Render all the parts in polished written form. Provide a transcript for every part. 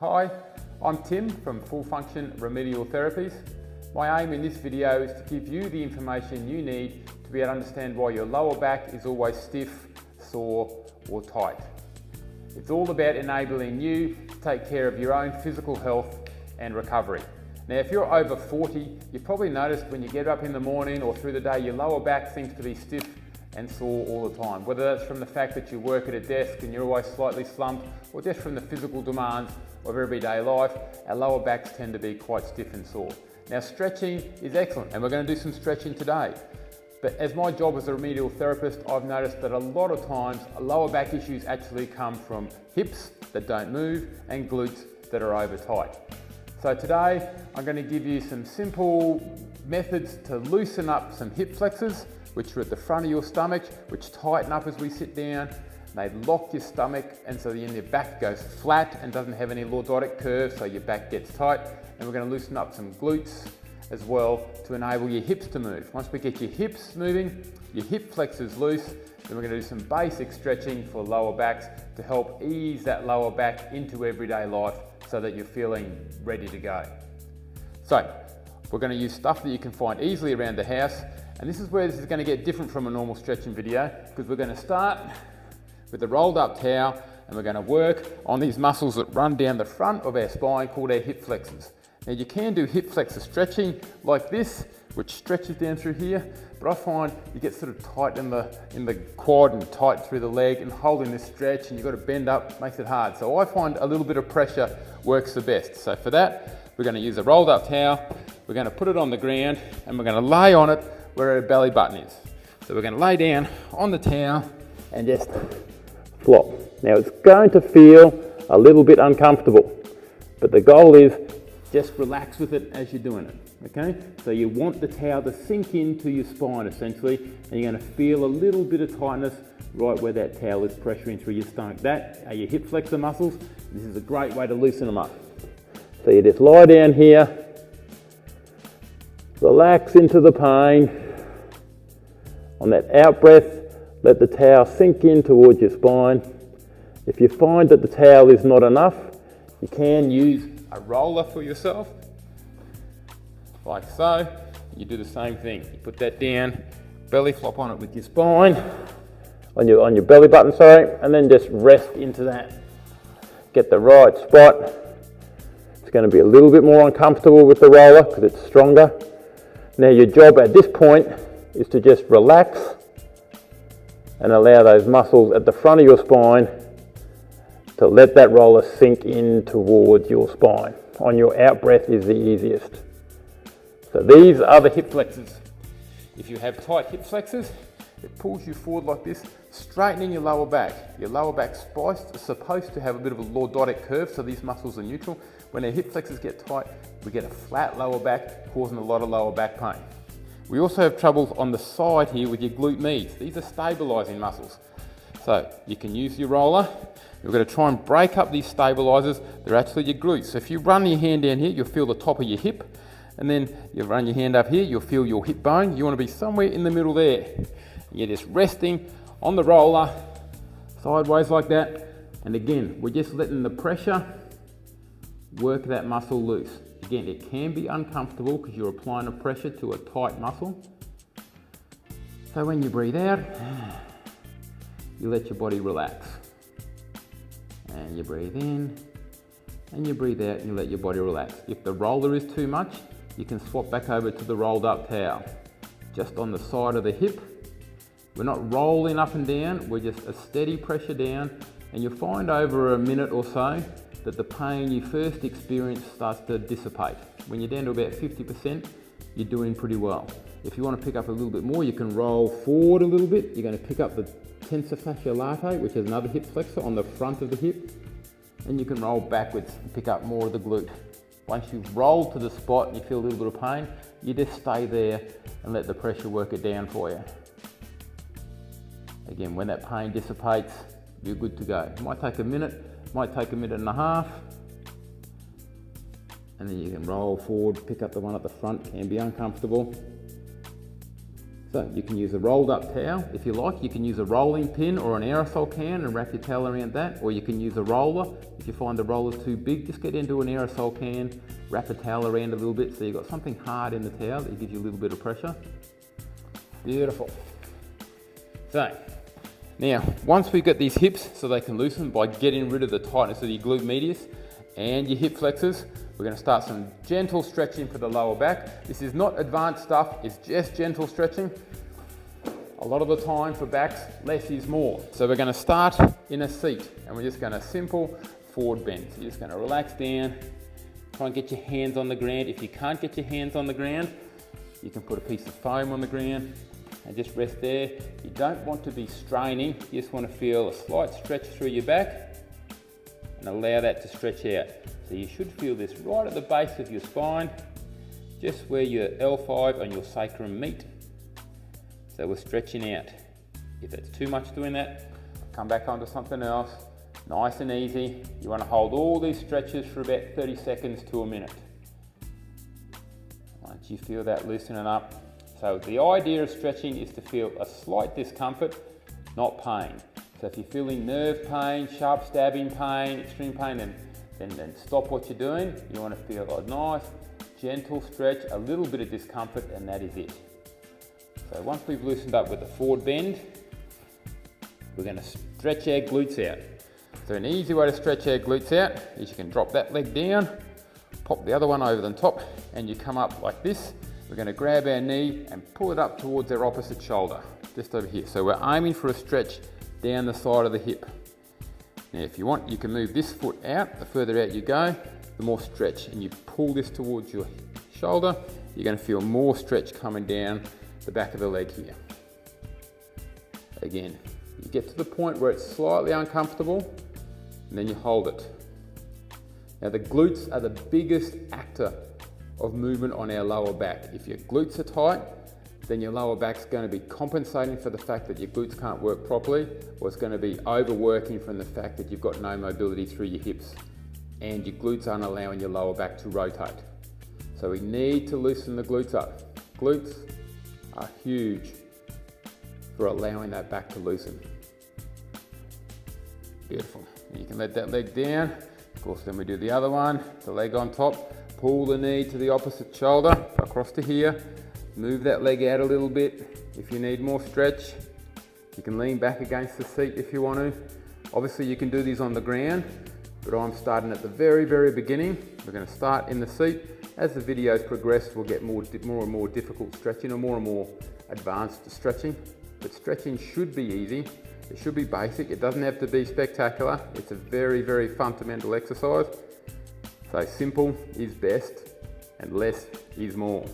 Hi, I'm Tim from Full Function Remedial Therapies. My aim in this video is to give you the information you need to be able to understand why your lower back is always stiff, sore or tight. It's all about enabling you to take care of your own physical health and recovery. Now, if you're over 40, you've probably noticed when you get up in the morning or through the day, your lower back seems to be stiff and sore all the time. Whether that's from the fact that you work at a desk and you're always slightly slumped, or just from the physical demands of everyday life, our lower backs tend to be quite stiff and sore. Now, stretching is excellent, and we're going to do some stretching today. But as my job as a remedial therapist, I've noticed that a lot of times lower back issues actually come from hips that don't move and glutes that are over tight. So today, I'm going to give you some simple methods to loosen up some hip flexors, which are at the front of your stomach, which tighten up as we sit down. They lock your stomach, and so then your back goes flat and doesn't have any lordotic curve, so your back gets tight. And we're going to loosen up some glutes as well to enable your hips to move. Once we get your hips moving, your hip flexors loose, then we're going to do some basic stretching for lower backs to help ease that lower back into everyday life so that you're feeling ready to go. So we're going to use stuff that you can find easily around the house, and this is where this is going to get different from a normal stretching video, because we're going to start with the rolled up towel and we're going to work on these muscles that run down the front of our spine called our hip flexors. Now, you can do hip flexor stretching like this, which stretches down through here, but I find you get sort of tight in the quad and tight through the leg, and holding this stretch and you've got to bend up makes it hard. So I find a little bit of pressure works the best. So for that, we're going to use a rolled up towel, we're going to put it on the ground and we're going to lay on it where our belly button is. So we're going to lay down on the towel and just flop. Now, it's going to feel a little bit uncomfortable, but the goal is just relax with it as you're doing it, okay? So you want the towel to sink into your spine essentially, and you're going to feel a little bit of tightness right where that towel is pressuring through your stomach. That are your hip flexor muscles. This is a great way to loosen them up. So you just lie down here, relax into the pain. On that out breath, let the towel sink in towards your spine. If you find that the towel is not enough, you can use a roller for yourself, like so. You do the same thing. You put that down, belly flop on it with your spine, on your belly button, and then just rest into that. Get the right spot. It's going to be a little bit more uncomfortable with the roller because it's stronger. Now, your job at this point is to just relax and allow those muscles at the front of your spine to let that roller sink in towards your spine. On your out breath is the easiest. So these are the hip flexors. If you have tight hip flexors, it pulls you forward like this, straightening your lower back. Your lower back spice is supposed to have a bit of a lordotic curve, so these muscles are neutral. When our hip flexors get tight, we get a flat lower back, causing a lot of lower back pain. We also have troubles on the side here with your glute medius. These are stabilizing muscles. So you can use your roller. You're going to try and break up these stabilizers. They're actually your glutes. So if you run your hand down here, you'll feel the top of your hip. And then you run your hand up here, you'll feel your hip bone. You want to be somewhere in the middle there. You're just resting on the roller, sideways like that. And again, we're just letting the pressure work that muscle loose. Again, it can be uncomfortable because you're applying a pressure to a tight muscle. So when you breathe out, you let your body relax. And you breathe in, and you breathe out, and you let your body relax. If the roller is too much, you can swap back over to the rolled up towel. Just on the side of the hip. We're not rolling up and down, we're just a steady pressure down, and you'll find over a minute or so that the pain you first experience starts to dissipate. When you're down to about 50%, you're doing pretty well. If you want to pick up a little bit more, you can roll forward a little bit. You're going to pick up the tensor fasciae latae, which is another hip flexor on the front of the hip, and you can roll backwards and pick up more of the glute. Once you've rolled to the spot and you feel a little bit of pain, you just stay there and let the pressure work it down for you. Again, when that pain dissipates, you're good to go. It might take a minute, might take a minute and a half, and then you can roll forward, pick up the one at the front. Can be uncomfortable. So you can use a rolled up towel if you like. You can use a rolling pin or an aerosol can and wrap your towel around that, or you can use a roller. If you find the roller's too big, just get into an aerosol can, wrap a towel around a little bit so you've got something hard in the towel that gives you a little bit of pressure. Beautiful. So now, once we get these hips so they can loosen by getting rid of the tightness of your glute medius and your hip flexors, we're going to start some gentle stretching for the lower back. This is not advanced stuff, it's just gentle stretching. A lot of the time for backs, less is more. So we're going to start in a seat and we're just going to simple forward bend. So you're just going to relax down, try and get your hands on the ground. If you can't get your hands on the ground, you can put a piece of foam on the ground and just rest there. You don't want to be straining, you just want to feel a slight stretch through your back and allow that to stretch out. So you should feel this right at the base of your spine, just where your L5 and your sacrum meet. So we're stretching out. If it's too much doing that, come back onto something else, nice and easy. You want to hold all these stretches for about 30 seconds to a minute. Once you feel that loosening up. So the idea of stretching is to feel a slight discomfort, not pain. So if you're feeling nerve pain, sharp stabbing pain, extreme pain, then stop what you're doing. You want to feel a nice, gentle stretch, a little bit of discomfort, and that is it. So once we've loosened up with the forward bend, we're going to stretch our glutes out. So an easy way to stretch our glutes out is you can drop that leg down, pop the other one over the top, and you come up like this. We're going to grab our knee and pull it up towards our opposite shoulder, just over here. So we're aiming for a stretch down the side of the hip. Now if you want, you can move this foot out. The further out you go, the more stretch. And you pull this towards your shoulder, you're going to feel more stretch coming down the back of the leg here. Again, you get to the point where it's slightly uncomfortable, and then you hold it. Now the glutes are the biggest actor of movement on our lower back. If your glutes are tight, then your lower back's going to be compensating for the fact that your glutes can't work properly, or it's going to be overworking from the fact that you've got no mobility through your hips and your glutes aren't allowing your lower back to rotate. So we need to loosen the glutes up. Glutes are huge for allowing that back to loosen. Beautiful. You can let that leg down. Of course, then we do the other one, the leg on top. Pull the knee to the opposite shoulder, across to here. Move that leg out a little bit. If you need more stretch, you can lean back against the seat if you want to. Obviously you can do these on the ground, but I'm starting at the very, very beginning. We're going to start in the seat. As the videos progress, we'll get more and more difficult stretching, or more and more advanced stretching. But stretching should be easy. It should be basic. It doesn't have to be spectacular. It's a very, very fundamental exercise. So simple is best and less is more.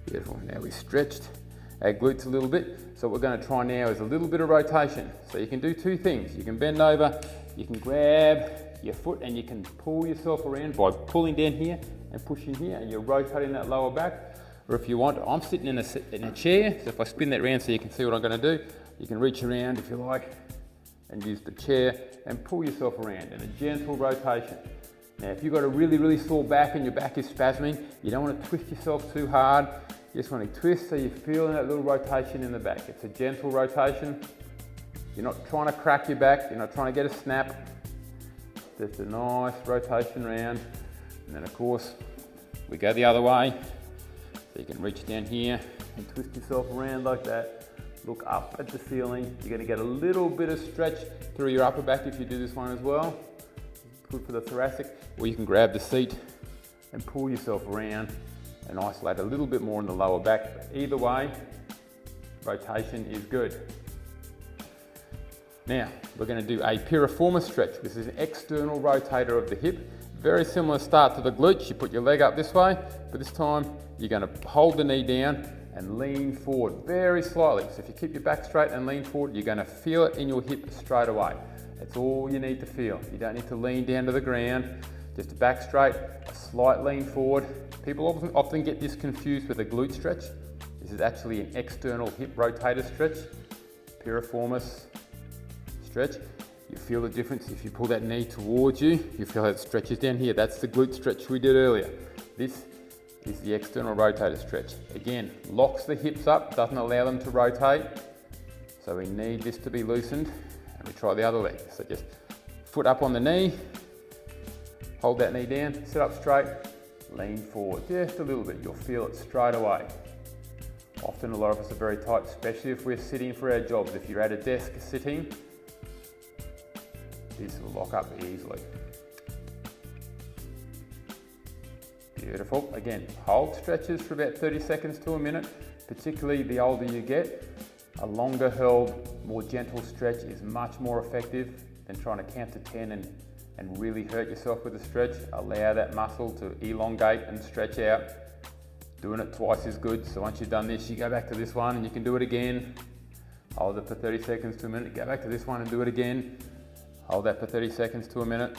Beautiful. Now we've stretched our glutes a little bit. So what we're going to try now is a little bit of rotation. So you can do two things. You can bend over, you can grab your foot and you can pull yourself around by pulling down here and pushing here, and you're rotating that lower back. Or if you want, I'm sitting in a chair, so if I spin that around so you can see what I'm going to do, you can reach around if you like and use the chair and pull yourself around in a gentle rotation. Now if you've got a really, really sore back and your back is spasming, you don't want to twist yourself too hard. You just want to twist so you're feeling that little rotation in the back. It's a gentle rotation. You're not trying to crack your back, you're not trying to get a snap. Just a nice rotation around. And then of course, we go the other way. So you can reach down here and twist yourself around like that. Look up at the ceiling. You're going to get a little bit of stretch through your upper back if you do this one as well. Good for the thoracic. Or you can grab the seat and pull yourself around and isolate a little bit more in the lower back. But either way, rotation is good. Now, we're going to do a piriformis stretch. This is an external rotator of the hip. Very similar start to the glutes. You put your leg up this way, but this time you're going to hold the knee down and lean forward very slightly. So if you keep your back straight and lean forward, you're going to feel it in your hip straight away. That's all you need to feel. You don't need to lean down to the ground. Just a back straight, a slight lean forward. People often get this confused with a glute stretch. This is actually an external hip rotator stretch, piriformis stretch. You feel the difference if you pull that knee towards you. You feel how it stretches down here. That's the glute stretch we did earlier. This is the external rotator stretch. Again, locks the hips up, doesn't allow them to rotate. So we need this to be loosened. And we try the other leg. So just foot up on the knee, hold that knee down, sit up straight, lean forward just a little bit. You'll feel it straight away. Often a lot of us are very tight, especially if we're sitting for our jobs. If you're at a desk sitting, this will lock up easily. Beautiful. Again, hold stretches for about 30 seconds to a minute. Particularly the older you get, a longer held, more gentle stretch is much more effective than trying to count to 10 and really hurt yourself with a stretch. Allow that muscle to elongate and stretch out. Doing it twice is good. So once you've done this, you go back to this one and you can do it again. Hold it for 30 seconds to a minute. Go back to this one and do it again. Hold that for 30 seconds to a minute.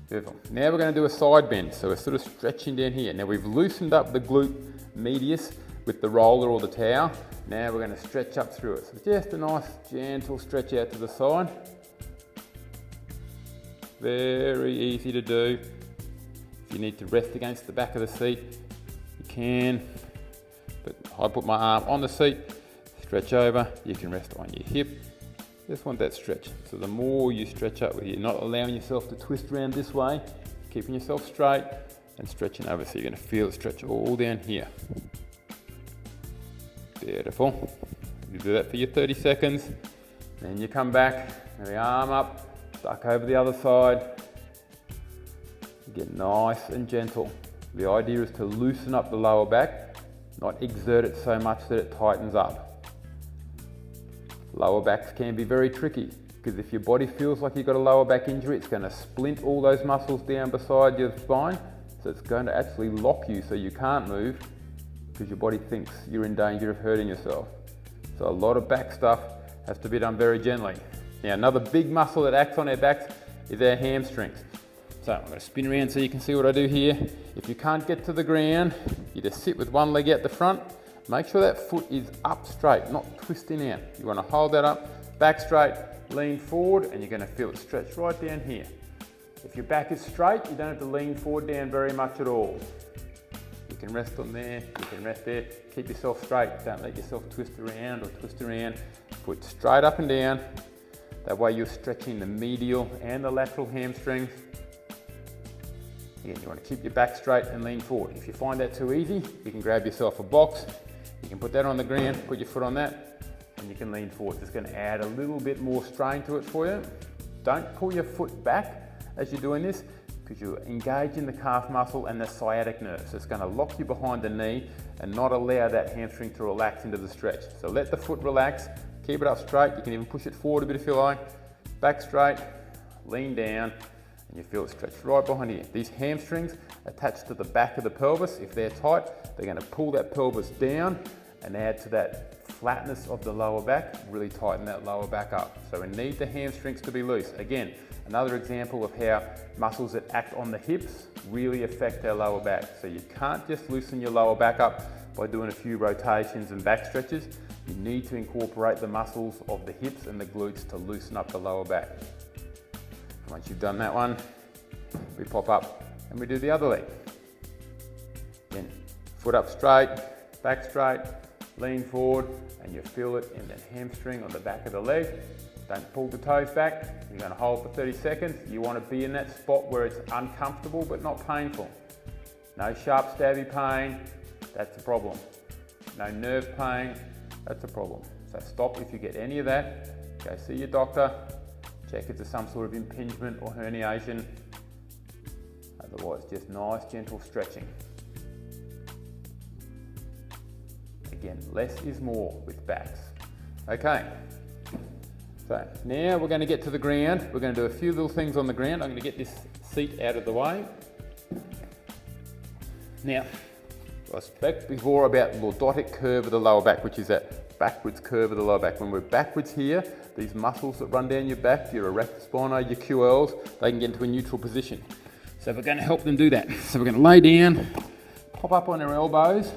Beautiful. Now we're going to do a side bend. So we're sort of stretching down here. Now we've loosened up the glute medius with the roller or the towel. Now we're going to stretch up through it. So just a nice gentle stretch out to the side. Very easy to do. If you need to rest against the back of the seat, you can. But I put my arm on the seat, stretch over, you can rest on your hip. Just want that stretch. So the more you stretch up, you're not allowing yourself to twist around this way, keeping yourself straight and stretching over. So you're going to feel it stretch all down here. Beautiful. You do that for your 30 seconds. Then you come back, and the arm up, duck over the other side. Get nice and gentle. The idea is to loosen up the lower back, not exert it so much that it tightens up. Lower backs can be very tricky because if your body feels like you've got a lower back injury, it's going to splint all those muscles down beside your spine. So it's going to actually lock you so you can't move because your body thinks you're in danger of hurting yourself. So a lot of back stuff has to be done very gently. Now another big muscle that acts on our backs is our hamstrings. So I'm going to spin around so you can see what I do here. If you can't get to the ground, you just sit with one leg out the front. Make sure that foot is up straight, not twisting out. You want to hold that up, back straight, lean forward, and you're going to feel it stretch right down here. If your back is straight, you don't have to lean forward down very much at all. You can rest on there, you can rest there. Keep yourself straight. Don't let yourself twist around or twist around. Foot straight up and down. That way you're stretching the medial and the lateral hamstrings. Again, you want to keep your back straight and lean forward. If you find that too easy, you can grab yourself a box. You can put that on the ground, put your foot on that, and you can lean forward. It's going to add a little bit more strain to it for you. Don't pull your foot back as you're doing this because you're engaging the calf muscle and the sciatic nerve. So it's going to lock you behind the knee and not allow that hamstring to relax into the stretch. So let the foot relax, keep it up straight. You can even push it forward a bit if you like. Back straight, lean down, and you feel it stretch right behind here. These hamstrings attached to the back of the pelvis, if they're tight, they're going to pull that pelvis down and add to that flatness of the lower back, really tighten that lower back up. So we need the hamstrings to be loose. Again, another example of how muscles that act on the hips really affect our lower back. So you can't just loosen your lower back up by doing a few rotations and back stretches. You need to incorporate the muscles of the hips and the glutes to loosen up the lower back. Once you've done that one, we pop up and we do the other leg. Then foot up straight, back straight, lean forward, and you feel it in that hamstring on the back of the leg. Don't pull the toes back. You're going to hold for 30 seconds. You want to be in that spot where it's uncomfortable but not painful. No sharp stabby pain, that's a problem. No nerve pain, that's a problem. So stop if you get any of that. Go see your doctor. Check if there's some sort of impingement or herniation. Otherwise, just nice, gentle stretching. Again, less is more with backs. Okay, so now we're going to get to the ground. We're going to do a few little things on the ground. I'm going to get this seat out of the way. Now, I spoke before about the lordotic curve of the lower back, which is that backwards curve of the lower back. When we're backwards here, these muscles that run down your back, your erector spinae, your QLs, they can get into a neutral position. So we're going to help them do that. So we're going to lay down, pop up on our elbows,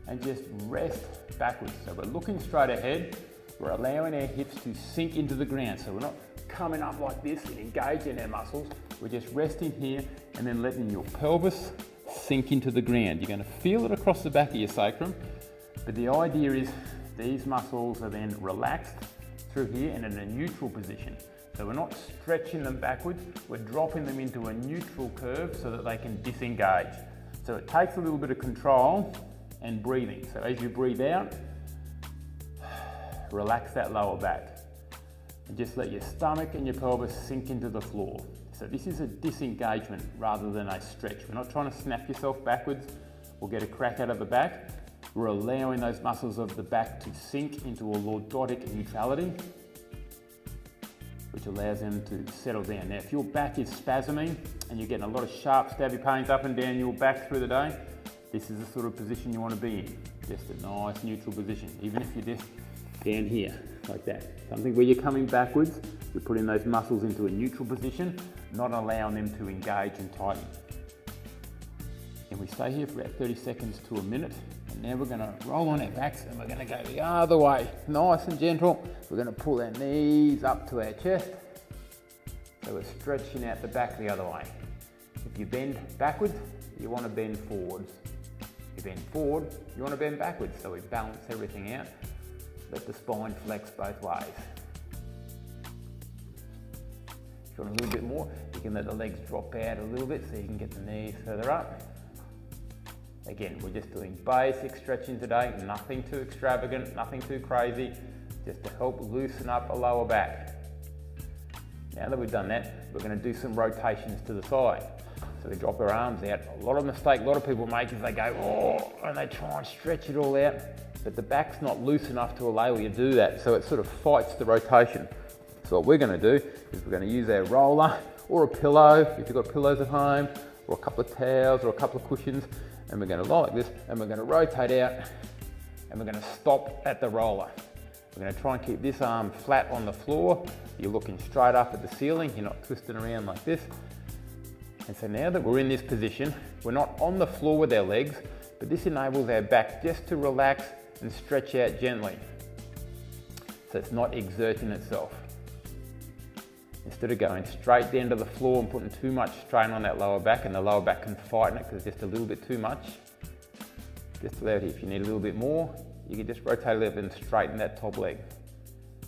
and just rest backwards. So we're looking straight ahead. We're allowing our hips to sink into the ground. So we're not coming up like this and engaging our muscles. We're just resting here and then letting your pelvis sink into the ground. You're going to feel it across the back of your sacrum, but the idea is these muscles are then relaxed through here and in a neutral position. So we're not stretching them backwards, we're dropping them into a neutral curve so that they can disengage. So it takes a little bit of control and breathing. So as you breathe out, relax that lower back and just let your stomach and your pelvis sink into the floor. So this is a disengagement rather than a stretch. We're not trying to snap yourself backwards or get a crack out of the back. We're allowing those muscles of the back to sink into a lordotic neutrality, which allows them to settle down. Now, if your back is spasming and you're getting a lot of sharp, stabby pains up and down your back through the day, this is the sort of position you want to be in. Just a nice neutral position, even if you're just down here, like that. Something where you're coming backwards, you're putting those muscles into a neutral position, not allowing them to engage and tighten. And we stay here for about 30 seconds to a minute. And now we're going to roll on our backs and we're going to go the other way. Nice and gentle. We're going to pull our knees up to our chest. So we're stretching out the back the other way. If you bend backwards, you want to bend forwards. If you bend forward, you want to bend backwards. So we balance everything out. Let the spine flex both ways. If you want a little bit more, you can let the legs drop out a little bit so you can get the knees further up. Again, we're just doing basic stretching today, nothing too extravagant, nothing too crazy, just to help loosen up a lower back. Now that we've done that, we're going to do some rotations to the side. So we drop our arms out. A lot of mistake a lot of people make is they go, oh, and they try and stretch it all out. But the back's not loose enough to allow you to do that, so it sort of fights the rotation. So what we're going to do is we're going to use our roller or a pillow, if you've got pillows at home, or a couple of towels or a couple of cushions, and we're going to lie like this, and we're going to rotate out, and we're going to stop at the roller. We're going to try and keep this arm flat on the floor. You're looking straight up at the ceiling, you're not twisting around like this. And so now that we're in this position, we're not on the floor with our legs, but this enables our back just to relax and stretch out gently. So it's not exerting itself. Instead of going straight down to the floor and putting too much strain on that lower back, and the lower back can fight it because it's just a little bit too much, just allow it. If you need a little bit more, you can just rotate a little bit and straighten that top leg,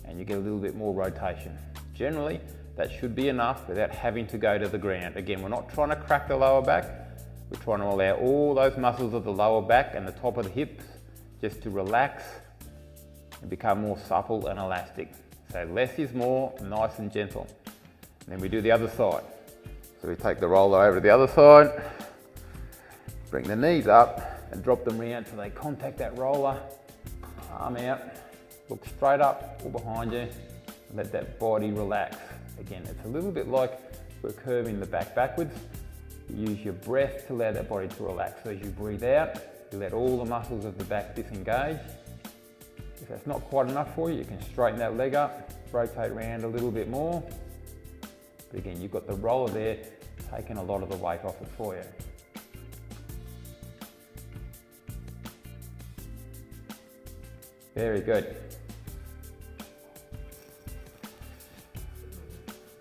and you get a little bit more rotation. Generally, that should be enough without having to go to the ground. Again, we're not trying to crack the lower back, we're trying to allow all those muscles of the lower back and the top of the hips just to relax and become more supple and elastic. So less is more, nice and gentle. And then we do the other side. So we take the roller over to the other side, bring the knees up and drop them round so they contact that roller, arm out, look straight up or behind you, and let that body relax. Again, it's a little bit like we're curving the back backwards. You use your breath to allow that body to relax. So as you breathe out, you let all the muscles of the back disengage. If that's not quite enough for you, you can straighten that leg up, rotate around a little bit more. But again, you've got the roller there, taking a lot of the weight off it for you. Very good.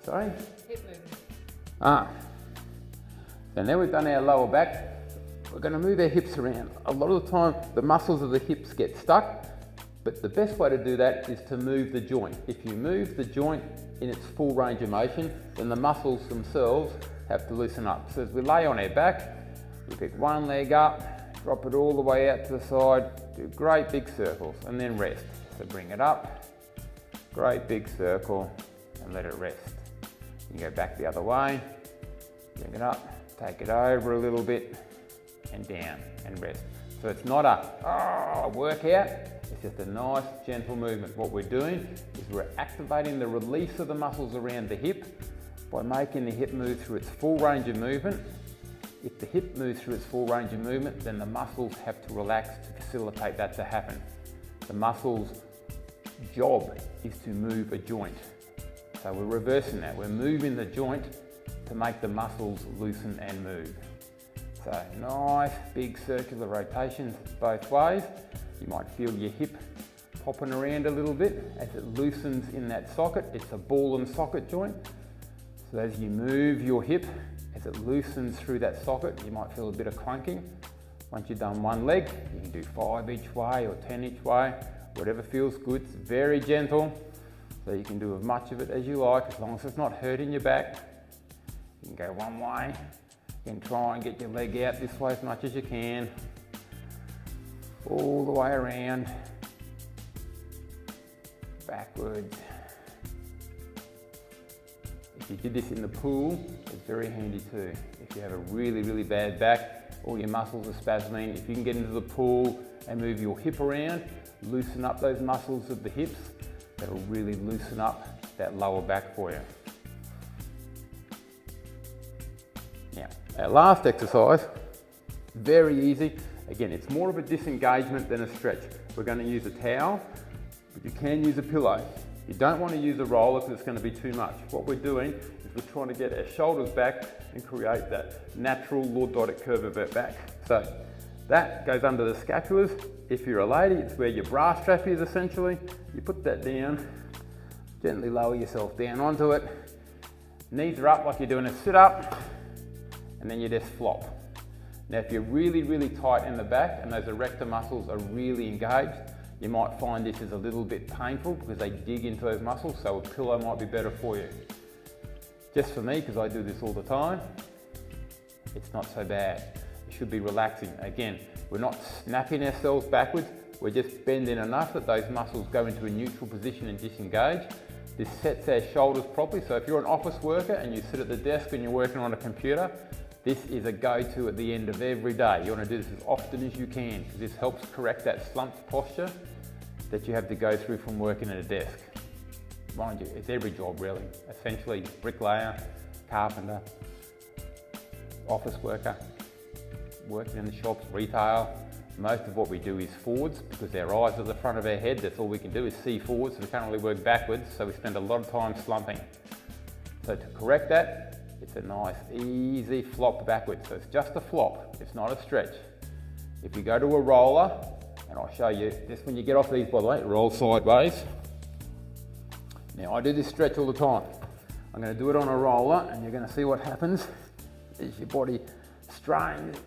Sorry? Hip movement. So now we've done our lower back, we're going to move our hips around. A lot of the time, the muscles of the hips get stuck, but the best way to do that is to move the joint. If you move the joint in its full range of motion, then the muscles themselves have to loosen up. So as we lay on our back, we pick one leg up, drop it all the way out to the side, do great big circles, and then rest. So bring it up, great big circle, and let it rest. You go back the other way, bring it up, take it over a little bit, and down, and rest. So it's not a workout, it's just a nice gentle movement. What we're doing is we're activating the release of the muscles around the hip by making the hip move through its full range of movement. If the hip moves through its full range of movement, then the muscles have to relax to facilitate that to happen. The muscle's job is to move a joint. So we're reversing that. We're moving the joint to make the muscles loosen and move. So nice big circular rotations both ways. You might feel your hip popping around a little bit as it loosens in that socket. It's a ball and socket joint. So as you move your hip, As it loosens through that socket, you might feel a bit of clunking. Once you've done one leg, you can do 5 each way or 10 each way, whatever feels good. It's very gentle, so you can do as much of it as you like, as long as it's not hurting your back. You can go one way, you can try and get your leg out this way as much as you can, all the way around, backwards. If you did this in the pool, it's very handy too. If you have a really, really bad back, all your muscles are spasming, if you can get into the pool and move your hip around, loosen up those muscles of the hips, that'll really loosen up that lower back for you. Now, our last exercise, very easy. Again, it's more of a disengagement than a stretch. We're going to use a towel, but you can use a pillow. You don't want to use a roller because it's going to be too much. What we're doing is we're trying to get our shoulders back and create that natural lordotic curve of our back. So that goes under the scapulas. If you're a lady, it's where your bra strap is essentially. You put that down, gently lower yourself down onto it. Knees are up like you're doing a sit up, and then you just flop. Now if you're really, really tight in the back and those erector muscles are really engaged, you might find this is a little bit painful because they dig into those muscles, so a pillow might be better for you. Just for me, because I do this all the time, it's not so bad. It should be relaxing. Again, we're not snapping ourselves backwards, we're just bending enough that those muscles go into a neutral position and disengage. This sets our shoulders properly, so if you're an office worker and you sit at the desk and you're working on a computer, this is a go-to at the end of every day. You want to do this as often as you can because this helps correct that slumped posture that you have to go through from working at a desk. Mind you, it's every job really. Essentially, bricklayer, carpenter, office worker, working in the shops, retail. Most of what we do is forwards because our eyes are at the front of our head. That's all we can do is see forwards, so we can't really work backwards, so we spend a lot of time slumping. So to correct that, it's a nice, easy flop backwards. So it's just a flop, it's not a stretch. If you go to a roller, and I'll show you this when you get off these, by the way, roll sideways. Now I do this stretch all the time. I'm going to do it on a roller, and you're going to see what happens is your body strains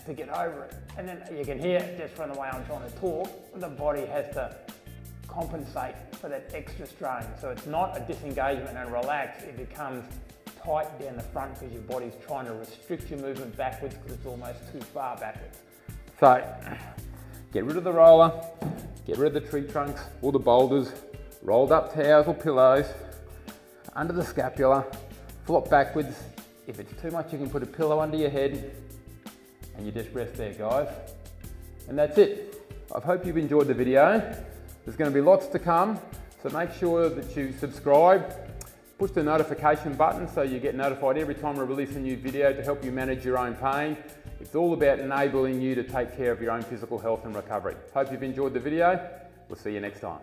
to get over it. And then you can hear, just from the way I'm trying to talk, the body has to compensate for that extra strain. So it's not a disengagement and relax, it becomes tight down the front because your body's trying to restrict your movement backwards because it's almost too far backwards. So get rid of the roller, get rid of the tree trunks, all the boulders, rolled up towels or pillows, under the scapula, flop backwards. If it's too much, you can put a pillow under your head and you just rest there, guys. And that's it. I hope you've enjoyed the video. There's going to be lots to come, so make sure that you subscribe. Push the notification button so you get notified every time I release a new video to help you manage your own pain. It's all about enabling you to take care of your own physical health and recovery. Hope you've enjoyed the video. We'll see you next time.